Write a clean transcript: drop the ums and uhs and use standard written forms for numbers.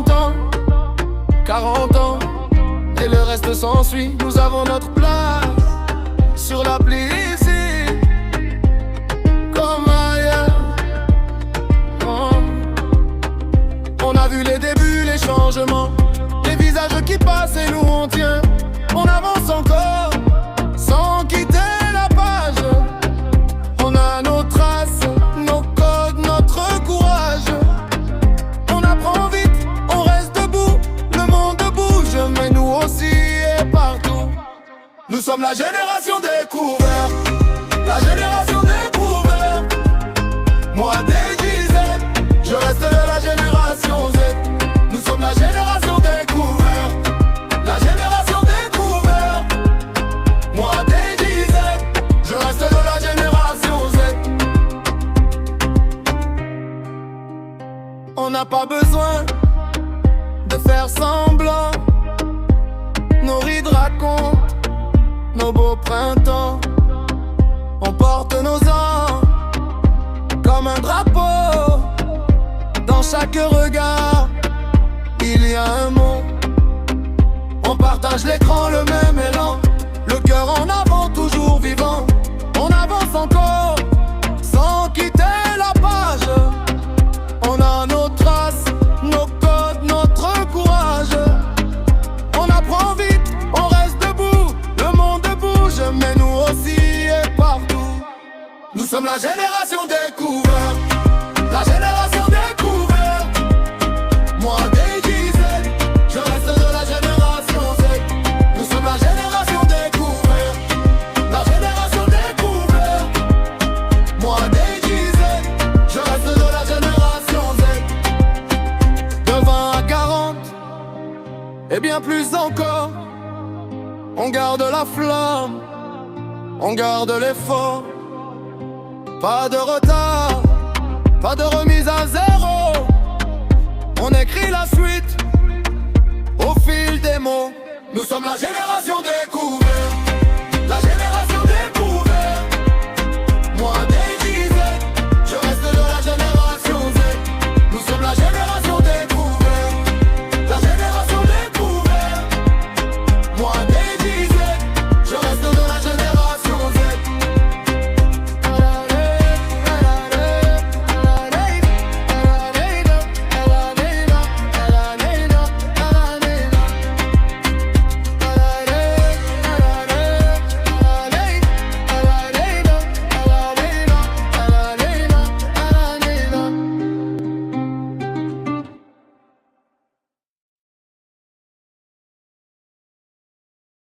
30 ans, 40 ans, et le reste s'ensuit. Nous avons notre place sur l'appli ici, comme ailleurs. Oh. On a vu les débuts, les changements, les visages qui passent et nous on tient. On avance encore, sans quitter la page. On a nos traces, nos codes, notre courage. On apprend vite, on reste debout. Le monde bouge, mais nous aussi et partout. Nous sommes la génération découverte, la génération découverte. Moi des dizaines, je reste de la génération Z. Nous sommes la génération découverte, la génération découverte. Moi des dizaines, je reste de la génération Z. On n'a pas besoin de faire semblant. Nos rides racontent nos beaux printemps. On porte nos ans comme un drapeau. Dans chaque regard, il y a un mot. On partage l'écran, le même élan. Le cœur en avant, toujours vivant. On avance encore, sans quitter la page. On a nos traces, nos codes, notre courage. On apprend vite, on reste debout. Le monde bouge, mais nous aussi et partout. Nous sommes la génération découverte, la génération découverte. Moi des dizaines, je reste de la génération Z. Nous sommes la génération découverte, la génération découverte. Moi des dizaines, je reste de la génération Z. De 20 à 40, et bien plus encore. On garde la flamme, on garde l'effort. Pas de retard, pas de remise à zéro. On écrit la suite au fil des mots. Nous sommes la génération découverte.